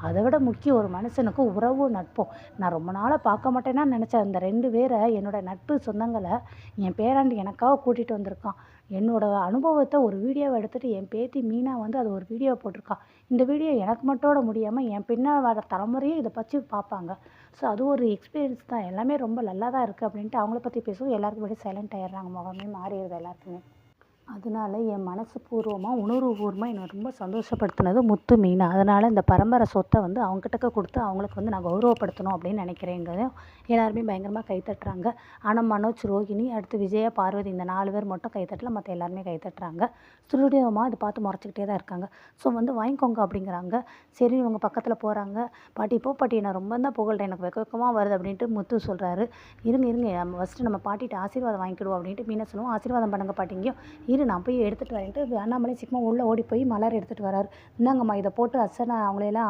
அதை விட முக்கியம் ஒரு மனுஷனுக்கு உறவும் நட்பும். நான் ரொம்ப நாளாக பார்க்க மாட்டேனான்னு நினச்சேன் அந்த 2 பேரை, என்னோடய நட்பு சொந்தங்களை என் பேராண்டி எனக்காக கூட்டிகிட்டு வந்திருக்கான். என்னோட அனுபவத்தை ஒரு வீடியோவை எடுத்துகிட்டு என் பேத்தி மீனா வந்து அது ஒரு வீடியோ போட்டிருக்கா. இந்த வீடியோ எனக்கு மட்டும் முடியாமல் என் பின்னால் வர தலைமுறையும் இதை பற்றி பார்ப்பாங்க. ஸோ அது ஒரு எக்ஸ்பீரியன்ஸ் தான். எல்லாமே ரொம்ப நல்லா தான் இருக்குது அப்படின்ட்டு அவங்கள பற்றி பேசுவோம். எல்லாருக்கும் முன்னாடி சைலண்ட் ஆயிடுறாங்க, முகமே மாறிடுது எல்லாருக்குமே. அதனால என் மனசு பூர்வமாக உணர்வுபூர்வமாக என்னை ரொம்ப சந்தோஷப்படுத்தினது முத்து, மீனா. அதனால் இந்த பரம்பரை சொத்தை வந்து அவங்ககிட்டக்க கொடுத்து அவங்களுக்கு வந்து நான் கௌரவப்படுத்தணும் அப்படின்னு நினைக்கிறேங்கிறதையும் எல்லாருமே பயங்கரமாக கைத்தட்டுறாங்க. ஆனால் மனோஜ், ரோஹிணி, அடுத்து விஜயா, பார்வதி இந்த 4 பேர் மட்டும் கைத்தட்டல, மற்ற எல்லாருமே கைத்தட்டுறாங்க. ஸ்டுடியோமாக இதை பார்த்து முறைச்சிக்கிட்டே தான் இருக்காங்க. ஸோ வந்து வாங்கிக்கோங்க அப்படிங்கிறாங்க. சரி இவங்க பக்கத்தில் போகிறாங்க. பாட்டி போ பாட்டி, நான் ரொம்ப தான் புகழ்றேன், எனக்கு வெக்கமாக வருது அப்படின்ட்டு முத்து சொல்கிறாரு. இருங்க இருங்க, நம்ம ஃபஸ்ட்டு நம்ம பாட்டிகிட்ட ஆசீர்வாதம் வாங்கிக்கிடுவோம் அப்படின்ட்டு மீனா சொல்லுவோம். ஆசீர்வாதம் பண்ணுங்க பாட்டிங்கயும். நான் போய் எடுத்துகிட்டு வரேன்ட்டு அண்ணாமலை சீக்கிரமாக உள்ளே ஓடி போய் மலர் எடுத்துகிட்டு வராரு. இந்தாங்கம்மா இதை போட்டு அர்ச்சனை அவங்களையெல்லாம்